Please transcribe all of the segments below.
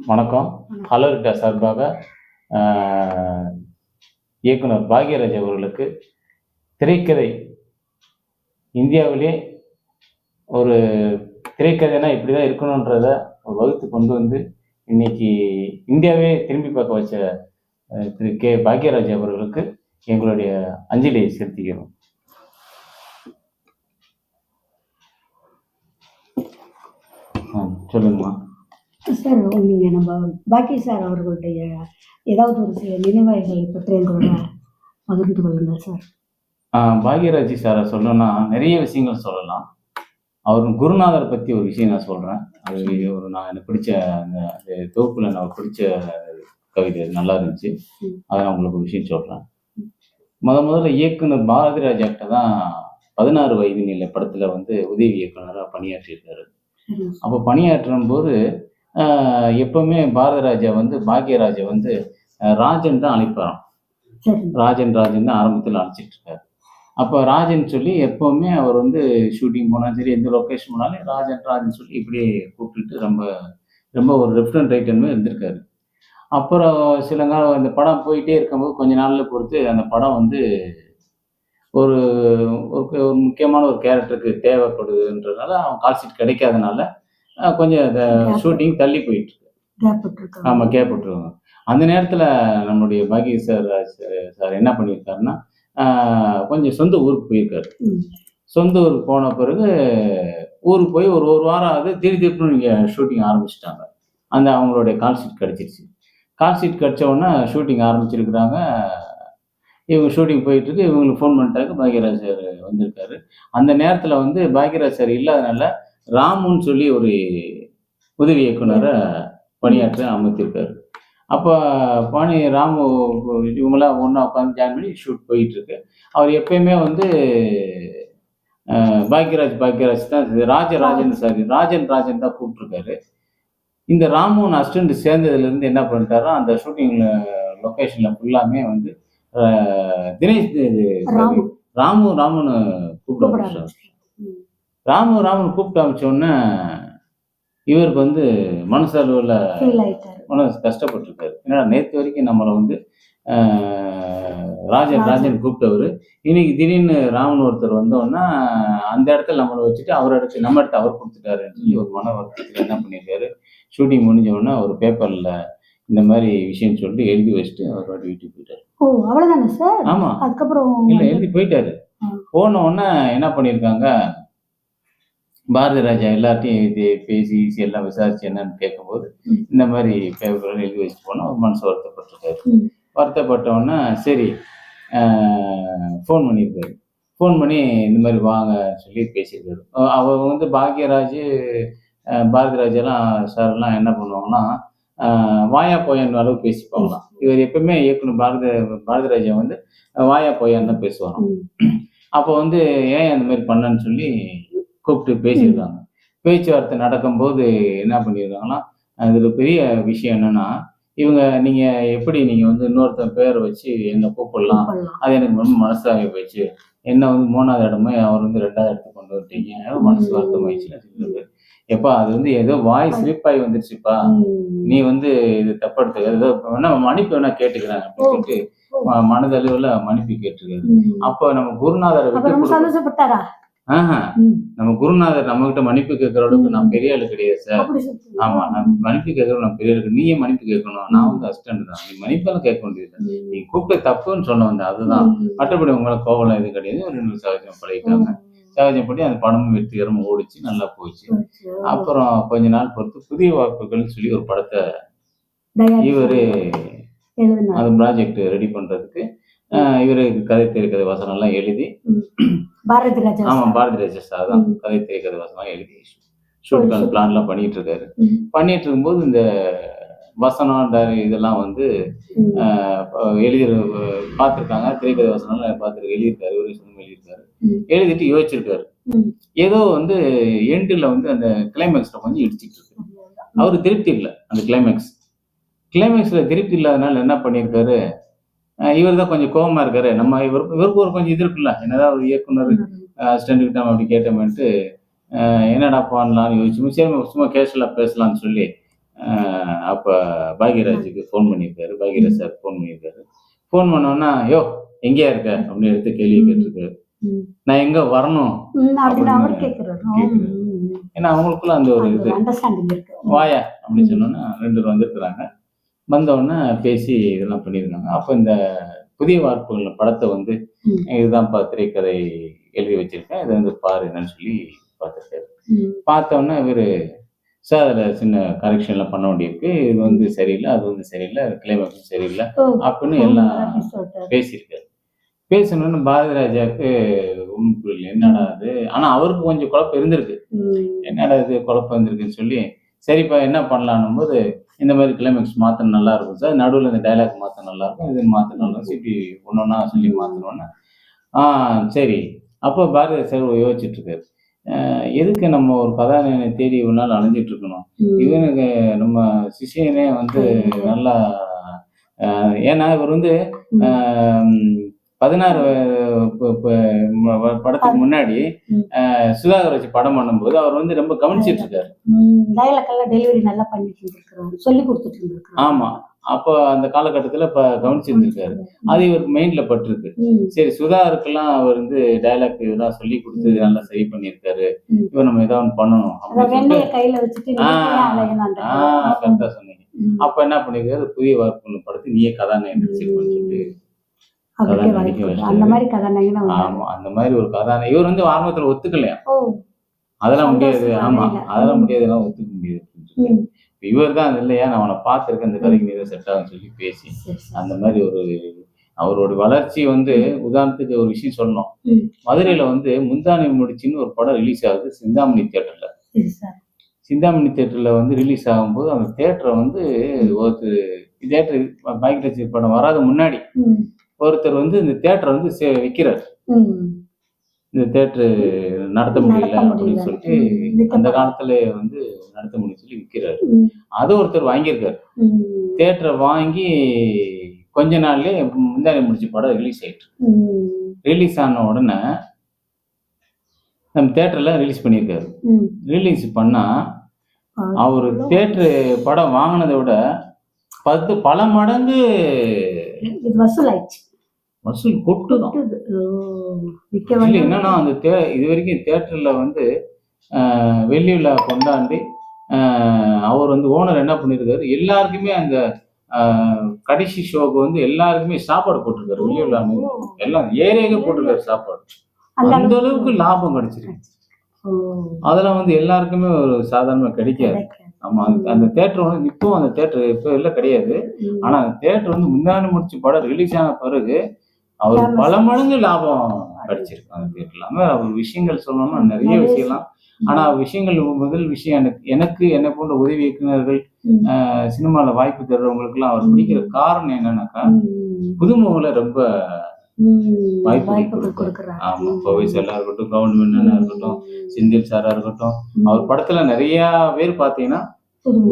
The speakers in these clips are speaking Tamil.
வணக்கம். ஹலோ ரிட்டா சார்பாக இயக்குனர் பாக்யராஜ் அவர்களுக்கு திரைக்கதை இந்தியாவிலே ஒரு திரைக்கதைனா இப்படி தான் இருக்கணுன்றத வகுத்து கொண்டு வந்து இன்னைக்கு இந்தியாவே திரும்பி பார்க்க வச்ச திரு கே பாக்யராஜ் அவர்களுக்கு எங்களுடைய அஞ்சலியை செலுத்திக்கிறோம். சொல்லுங்கம்மா. சார், நீங்கள் நம்ம பாக்கிய சார் அவர்களுடைய ஏதாவது ஒரு சில நினைவுகளை பற்றி எங்களோட பகிர்ந்து கொள்ளுங்கள் சார். பாக்யராஜ் சாரை சொல்லணும்னா நிறைய விஷயங்கள் சொல்லலாம். அவர் குருநாதர் பற்றி ஒரு விஷயம் நான் சொல்கிறேன். அது நான் எனக்கு பிடிச்ச அந்த தொகுப்பில் நான் பிடிச்ச கவிதை நல்லா இருந்துச்சு. அதை நான் உங்களுக்கு ஒரு விஷயம் சொல்கிறேன். முதல்ல இயக்குனர் பாரதி ராஜாக்கிட்ட தான் 16 வயது நிலை படத்தில் வந்து உதவி இயக்குனராக பணியாற்றியிருக்காரு. அப்போ பணியாற்றும் போது எப்பவுமே பாரதிராஜா வந்து பாக்யராஜை வந்து ராஜன் தான் அழைப்பாராம். ராஜன் தான் ஆரம்பத்தில் அழைச்சிட்டு இருக்காரு. அப்போ ராஜன் சொல்லி எப்பவுமே அவர் வந்து ஷூட்டிங் போனாலும் சரி, எந்த லொக்கேஷன் போனாலும் ராஜன் சொல்லி இப்படியே கூப்பிட்டுட்டு ரொம்ப ரொம்ப ஒரு ரெஃபரன்ட் ரைட்டர்னு இருந்திருக்காரு. அப்புறம் சில நாள் அந்த படம் போயிட்டே இருக்கும்போது கொஞ்ச நாளில் பொறுத்து அந்த படம் வந்து ஒரு ஒரு முக்கியமான ஒரு கேரக்டருக்கு தேவைப்படுதுன்றதுனால அவன் கால் ஷீட் கிடைக்காதனால கொஞ்சம் அந்த ஷூட்டிங் தள்ளி போயிட்டு இருக்கு. ஆமாம், கேப் விட்டுருவாங்க. அந்த நேரத்தில் நம்மளுடைய பாக்ய சார் என்ன பண்ணியிருக்காருன்னா, கொஞ்சம் சொந்த ஊருக்கு போயிருக்காரு. சொந்த ஊருக்கு போன பிறகு ஊருக்கு போய் ஒரு வாரம் ஆகுது, திடீர்னு இங்கே ஷூட்டிங் ஆரம்பிச்சிட்டாங்க. அந்த அவங்களுடைய கால் ஷீட் கிடச்சிருச்சு. கால் ஷீட் கிடச்ச உடனே ஷூட்டிங் ஆரம்பிச்சிருக்கிறாங்க. இவங்க ஷூட்டிங் போயிட்டுருக்கு. இவங்களுக்கு ஃபோன் பண்ணிட்டாங்க, பாக்யராஜ் சார் வந்திருக்காரு. அந்த நேரத்தில் வந்து பாக்யராஜ் சார் இல்லாதனால ராமுன்னு சொல்லி ஒரு உதவி இயக்குனரை பணியாற்ற அமர்த்திருக்காரு. அப்போ ராமு இவங்களாம் ஒன்றா உட்காந்து ஜாயின் பண்ணி ஷூட் போயிட்டுருக்கு. அவர் எப்பயுமே வந்து பாக்யராஜ் தான் ராஜன் தான் கூப்பிட்ருக்காரு. இந்த ராமுன்னு அசிஸ்டன்ட் சேர்ந்ததுலேருந்து என்ன பண்ணிட்டாரோ அந்த ஷூட்டிங்கில் லொக்கேஷனில் ஃபுல்லாமே வந்து தினேஷ் ராமுன்னு கூப்பிட்டு ராமன் கூப்பிட்டு அமைச்சோடனே இவருக்கு வந்து மனசளவில் கஷ்டப்பட்டிருக்காரு. ஏன்னா நேற்று வரைக்கும் நம்மளை வந்து ராஜன் கூப்பிட்டவர் இன்னைக்கு திடீர்னு ராமன் ஒருத்தர் வந்தோன்னா அந்த இடத்துல நம்மளை வச்சுட்டு நம்ம இடத்த அவர் கொடுத்துட்டாருன்னு சொல்லி ஒரு மன வருத்தத்தில் என்ன பண்ணியிருக்காரு, ஷூட்டிங் முடிஞ்சோடனே ஒரு பேப்பரில் இந்த மாதிரி விஷயம் சொல்லிட்டு எழுதி வச்சுட்டு அவரோட வீட்டுக்கு போயிட்டாரு. அவ்வளோதானே சார்? ஆமாம், அதுக்கப்புறம் இல்லை எழுதி போயிட்டாரு. போன உடனே என்ன பண்ணியிருக்காங்க, பாரதிராஜா எல்லார்ட்டையும் பேசி எல்லாம் விசாரிச்சு என்னன்னு கேட்கும்போது இந்த மாதிரி பேப்பர்கள் எழுதி வச்சுட்டு போனால் ஒரு மனசு வருத்தப்பட்டிருக்காரு. வருத்தப்பட்டோன்னா சரி ஃபோன் பண்ணியிருக்காரு. ஃபோன் பண்ணி இந்த மாதிரி வாங்க சொல்லி பேசியிருக்காரு. அவர் வந்து பாரதிராஜெல்லாம் சாரெல்லாம் என்ன பண்ணுவாங்கன்னா வாயா போயான்னு அளவு பேசிப்பாங்களாம். இவர் எப்பவுமே இயக்குனர் பாரதிராஜா வந்து வாயா போயான்னு தான் பேசுவாராம். அப்போ வந்து ஏன் அந்த மாதிரி பண்ணன்னு சொல்லி கூப்பிட்டு பேசியிருக்காங்க. பேச்சுவார்த்தை நடக்கும்போது என்ன பண்ணியிருக்காங்கன்னா, அதில் பெரிய விஷயம் என்னன்னா, நீங்கள் வந்து இன்னொருத்தன் பேரை வச்சு என்னை கூப்பிடலாம், அது எனக்கு ரொம்ப மனசாகி போயிடுச்சு. என்ன வந்து 3வது இடமே அவர் வந்து 2வது இடத்துக்கு கொண்டு வந்துட்டீங்க, மனசு வருத்தம் ஆயிடுச்சுன்னு எப்பா அது வந்து ஏதோ வாய் ஸ்லிப் ஆகி வந்துருச்சுப்பா, நீ வந்து இது தப்படுத்து ஏதோ வேணா மன்னிப்பு வேணா கேட்டுக்கிறேன் அப்படின்னு சொல்லிட்டு மனதளவில் மன்னிப்பு கேட்டிருக்காரு. அப்போ நம்ம குருநாதரை விட்டு நம்ம குருநாதர் நம்ம கிட்ட மன்னிப்பு கேட்கற அளவுக்கு நான் பெரிய ஆளு கிடையாது சார். ஆமா, நான் மன்னிப்பு கேட்கறோம், நான் பெரிய ஆளு. நீயே மன்னிப்பு கேட்கணும், நான் வந்து அசிஸ்டன்ட் தான், நீ மன்னிப்பெல்லாம் கேட்க வேண்டியது, நீ கூப்பிட்ட தப்புன்னு சொல்ல வந்த அதுதான். மற்றபடி உங்களை கோவலாம் எதுவும் கிடையாது. ஒரு 2 சகஜம் பழகிட்டாங்க. சகஜம் பண்ணி அந்த படமும் வெற்றிகரமாக ஓடிச்சு, நல்லா போயிடுச்சு. அப்புறம் கொஞ்ச நாள் பொறுத்து புதிய வாய்ப்புகள்னு சொல்லி ஒரு படத்தை இவரு அது ப்ராஜெக்ட் ரெடி பண்றதுக்கு இவரு கதை திரைக்கதை வசனம் எல்லாம் எழுதி பாரதிராஜா சார் தான் கதை திரைக்கதை வசனம் எழுதி ஷூட்டுக்கான பிளான்லாம் பண்ணிட்டு இருக்காரு. பண்ணிட்டு இருக்கும்போது இந்த வசனம் இதெல்லாம் வந்து பார்த்துருக்காங்க. திரைக்கதை வசனம்லாம் பார்த்துருக்கு, எழுதியிருக்காரு, ஒரு விஷயம் எழுதியிருக்காரு. எழுதிட்டு யோசிச்சிருக்காரு. ஏதோ வந்து எண்டில் வந்து அந்த கிளைமேக்ஸ்ல கொஞ்சம் இடிச்சிட்டு இருக்கு. அவரு திருப்தி இல்லை. அந்த கிளைமேக்ஸ்ல திருப்தி இல்லாதனால என்ன பண்ணியிருக்காரு, இவர் தான் கொஞ்சம் கோபமா இருக்காரு. நம்ம இவருக்கு ஒரு கொஞ்சம் இது இருக்குல்ல, என்னதான் ஒரு இயக்குனர் அசிஸ்டன்ட் கிட்ட அப்படி கேட்டோம்ட்டு என்னடா பண்ணலாம்னு யோசிச்சு சரி சும்மா கேஷுவலாக பேசலாம்னு சொல்லி அப்ப பாக்யராஜுக்கு ஃபோன் பண்ணியிருக்காரு. பாக்யராஜ் சார் ஃபோன் பண்ணியிருக்காரு. ஃபோன் பண்ணோன்னா, "யோ எங்கேயா இருக்க?" அப்படின்னு எடுத்து கேள்வி கேட்டிருக்காரு. ம். நான் எங்க வரணும் அப்படின்னு அப்படின்னு அவர் கேட்கிறாரு. கேட்குறாரு. ஏன்னா அவங்களுக்குள்ள அந்த ஒரு இது அண்டர்ஸ்டாண்டிங் இருக்கு. வாயா அப்படின்னு சொன்னோன்னா 2 பேர் வந்திருக்கிறாங்க. வந்தவுடனே பேசி இதெல்லாம் பண்ணியிருக்காங்க. அப்ப இந்த புதிய வார்ப்புகள் படத்தை வந்து ம். இதுதான்ப்பா திரைக்கதை எழுதி வச்சிருக்கேன். இதை வந்து பாரு என்னன்னு சொல்லி பார்த்துருக்காரு. ம். பார்த்தோன்னே இவரு சார் அதில் சின்ன கரெக்ஷன்லாம் பண்ண வேண்டியிருக்கு. இது வந்து சரியில்லை, அது வந்து சரியில்லை, கிளைமேக்ஸும் சரியில்லை ஓ, அப்படின்னு எல்லாம் சொல்லிட்டாரு. பேசியிருக்காரு. பேசணுன்னு பாரதிராஜாவுக்கு ஒன்றும் புரியல. என்னடா அது? ஆனா அவருக்கு கொஞ்சம் குழப்பம் இருந்திருக்கு. என்னடா இது குழப்பம் இருந்திருக்குன்னு சொல்லி, சரிப்பா என்ன பண்ணலான்னும் போது, இந்த மாதிரி கிளைமேக்ஸ் மாத்தினா நல்லா இருக்கும் சார். நடுவுல இந்த டயலாக் மாத்த நல்லா இருக்கும். இது மாத்த நல்லா இருக்கும். இப்படி ஒன்னொன்னா சொல்லி மாத்தணும்னா, ஆ சரி. அப்போ பாரதி சார் யோசிச்சுட்டு இருக்காரு. எதுக்கு நம்ம ஒரு கதாநாயகனை தேடி இவ்வளவு நாள் அலைஞ்சிட்டு இருக்கணும்? இவனுக்கு நம்ம சிஷியனே வந்து நல்லா ஏன்னா இவர் வந்து 16 படத்துக்கு முன்னாடி சுதாகர் வச்சு படம் பண்ணும்போது அவர் வந்து ரொம்ப கவனிச்சிட்டு இருக்காரு. டயலாக் டெலிவரி நல்லா பண்ணிட்டு இருக்காரு, சொல்லி கொடுத்துட்டு இருக்காரு. ஆமா, அப்போ அந்த காலகட்டத்துல கவனிச்சிருந்திருக்காரு. அது இவருக்கு மைண்ட்ல பட்டிருக்கு. சரி, சுதாகருக்கெல்லாம் அவர் வந்து டயலாக் இதெல்லாம் சொல்லி கொடுத்து நல்லா சரி பண்ணியிருக்காரு. இவர் நம்ம ஏதாவது பண்ணணும் அப்படின்னு கையில வச்சுட்டு கரெக்டா சொன்னீங்க. அப்ப என்ன பண்ணிருக்காரு, புதிய வார்ப்பு படத்துக்கு நீயே கதாநாயகன் நடிச்சிருக்கோன்னு சொல்லி அந்த மாதிரி கதாநாயகன். ஆமா, அந்த மாதிரி ஒரு கதாநாயகன். இவர் வந்து ஆரம்பத்துல ஒத்துக்கலையா, அதெல்லாம் முடியாது. ஆமா, அதெல்லாம் முடியாது, ஒத்துக்க முடியாது. இவர் தான் இல்லையா, நான் அவனை பார்த்திருக்கேன், இந்த கதைக்கு நீ செட் ஆகும்னு சொல்லி பேசி அந்த மாதிரி ஒரு அவரோட வளர்ச்சி வந்து உதாரணத்துக்கு ஒரு விஷயம் சொல்லணும். மதுரையில வந்து முந்தானை முடிச்சுன்னு ஒரு படம் ரிலீஸ் ஆகுது சிந்தாமணி தியேட்டர்ல. சிந்தாமணி தியேட்டர்ல வந்து ரிலீஸ் ஆகும்போது அந்த தியேட்டரை வந்து ஒருத்தர் தியேட்டர் பாக்யராஜ் படம் வராத முன்னாடி ஒருத்தர் வந்து இந்த தியேட்டரை வந்து விற்கிறார். இந்த தியேட்டரு நடத்த முடியல அப்படின்னு சொல்லிட்டு அந்த காலத்துல வந்து நடத்த முடியும் சொல்லி விற்கிறாரு. அதை ஒருத்தர் வாங்கியிருக்காரு. தியேட்டரை வாங்கி கொஞ்ச நாள்லயே முந்தானை முடிச்ச படம் ரிலீஸ் ஆயிட்டு. ரிலீஸ் ஆன உடனே நம்ம தியேட்டர்ல ரிலீஸ் பண்ணியிருக்காரு. ரிலீஸ் பண்ணா அவரு தியேட்டரு படம் வாங்கினதை விட பல மடங்கு வசூல் கொட்டுதான். என்னன்னா அந்த இது வரைக்கும் தியேட்டர்ல வந்து வெள்ளி விழா கொண்டாடி அவர் வந்து ஓனர் என்ன பண்ணிருக்காரு, எல்லாருக்குமே அந்த கடைசி ஷோக்கு வந்து எல்லாருக்குமே சாப்பாடு போட்டிருக்காரு. வெள்ளி விழா எல்லாம் ஏரியாவே போட்டிருக்காரு சாப்பாடு. அந்த அளவுக்கு லாபம் கிடைச்சிருக்கு. அதெல்லாம் வந்து எல்லாருக்குமே ஒரு சாதாரணமா கிடைக்காது. ஆமா, அந்த தியேட்டர் வந்து இப்போ அந்த தியேட்டர் இப்போ எல்லாம் கிடையாது. ஆனா அந்த தியேட்டர் வந்து முந்தானை முடிச்சு படம் ரிலீஸ் ஆன பிறகு அவர் பல மடங்கு லாபம் கிடைச்சிருக்கு அந்த தியேட்டர்ல. அவர் விஷயங்கள் சொல்லணும்னா நிறைய விஷயம்லாம். ஆனா விஷயங்கள் முதல் விஷயம் எனக்கு என்ன போன்ற உதவி இயக்குநர்கள் சினிமால வாய்ப்பு தர்றவங்களுக்கு எல்லாம் அவர் பிடிக்கிற காரணம் என்னன்னாக்கா, புதுமுகங்களை ரொம்ப வாய்ப்பு கொடுக்குறாரு. ஆமா, பவிசலா இருக்கட்டும், கவர்மெண்ட் இருக்கட்டும், செந்தில் சாரா இருக்கட்டும், அவர் படத்துல நிறைய பேர் பாத்தீங்கன்னா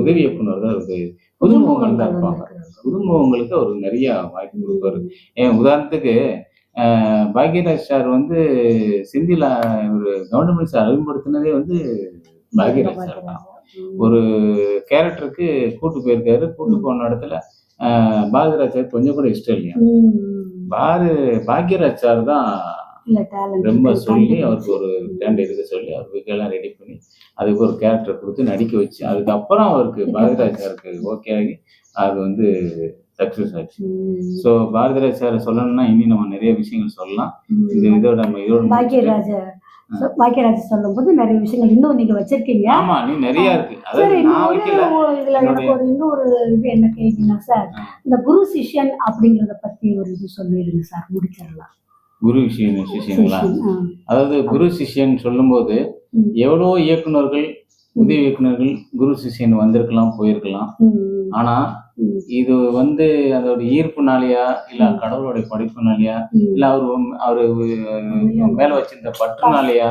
உதவி இயக்குனர் தான் இருக்கு, புதுமுகங்கள் தான் இருப்பாங்க. புதுமுகங்களுக்கு அவர் நிறைய வாய்ப்பு கொடுப்பாரு. உதாரணத்துக்கு பாக்யராஜ் சார் வந்து செந்தில் ஒரு கவர்மெண்ட் சார் அறிமுகப்படுத்தினதே வந்து பாக்யராஜ் சார் தான். ஒரு கேரக்டருக்கு கூட்டு போயிருக்காரு. கூட்டு போன இடத்துல பாக்யராஜ் சார் கொஞ்சம் கூட இஷ்டம் இல்லையா. பாக்யராஜ் சார் தான் ரொம்ப சொல்லி அவருக்கு ஒரு டேண்ட் எடுக்க சொல்லி அவருக்கு எல்லாம் ரெடி பண்ணி அதுக்கு ஒரு கேரக்டர் கொடுத்து நடிக்க வச்சு அதுக்கப்புறம் அவருக்கு பாக்யராஜ் சாருக்கு ஓகே ஆகி அது வந்து சக்சஸ் ஆச்சு. ஸோ பாரதிராஜ் சார் சொல்லணும்னா இனி நம்ம நிறைய விஷயங்கள் சொல்லலாம். இதோட பாக்யராஜ் சொல்லும் போது நிறைய விஷயங்கள் இன்னும் நீங்க வச்சிருக்கீங்க. ஆமா, நீ நிறைய இருக்கு. இதுல எனக்கு ஒரு இன்னொரு இது என்ன கேள்வினா சார், இந்த குரு சிஷ்யன் அப்படிங்கறத பத்தி ஒரு இது சொல்லிடுங்க சார், முடிச்சிடலாம். குரு சிஷ்யங்களா? அதாவது குரு சிஷ்யன் சொல்லும் போது எவ்வளவோ இயக்குநர்கள் உதவி இயக்குநர்கள் குரு சிஷ்யன் வந்திருக்கலாம், போயிருக்கலாம். ஆனா இது வந்து அதோட ஈர்ப்புனாலயா இல்ல கடவுளுடைய படைப்புனாலயா இல்ல அவரு மேல வச்சிருந்த பற்றுனாலயா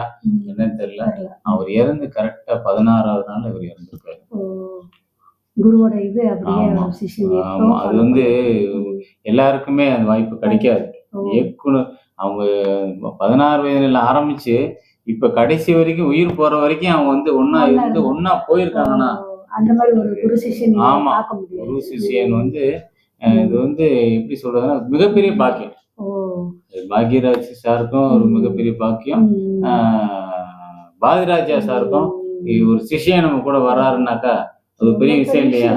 என்னன்னு தெரியல, அவர் இறந்து கரெக்டா 16வது நாள் அவர் இறந்திருக்காரு. குருவோட இது ஆமா, அது வந்து எல்லாருக்குமே அந்த வாய்ப்பு கிடைக்காது. இயக்குனர் அவங்க 16 வயதுல ஆரம்பிச்சு இப்ப கடைசி வரைக்கும் உயிர் போற வரைக்கும் அவங்க வந்து ஒன்னா இருந்து ஒன்னா போயிருக்காங்கன்னா அந்த மாதிரி ஒரு குரு சிஷ்யன் ஆமா. பார்க்க முடியும். குரு சிஷ்யன் வந்து இது வந்து எப்படி சொல்றதுன்னா மிகப்பெரிய பாக்கியம். பாக்யராஜ் சாருக்கும் ஒரு மிகப்பெரிய பாக்கியம். பாரதிராஜா சாருக்கும் ஒரு சிஷ்யன் நம்ம கூட வர்றாருன்னாக்கா அது பெரிய விஷயம் இல்லையா?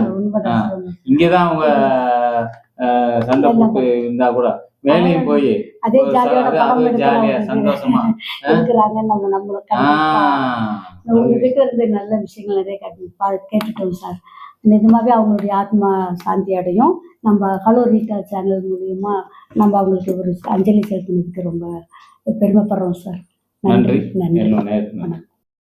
இங்கதான் அவங்க சண்டை போட்டு இருந்தா கூட வேலையும் போய் அதே ஜாலியா சந்தோஷமா உங்ககிட்ட இருந்து நல்ல விஷயங்கள் நிறைய கேட்டுட்டோம் சார். நிஜமாவே அவங்களுடைய ஆத்மா சாந்தி அடையும். நம்ம ஹலோ ரீட்டா சேனல் மூலியமா நம்ம அவங்களுக்கு ஒரு அஞ்சலி செலுத்தினதுக்கு ரொம்ப பெருமைப்படுறோம் சார். நன்றி. நன்றி.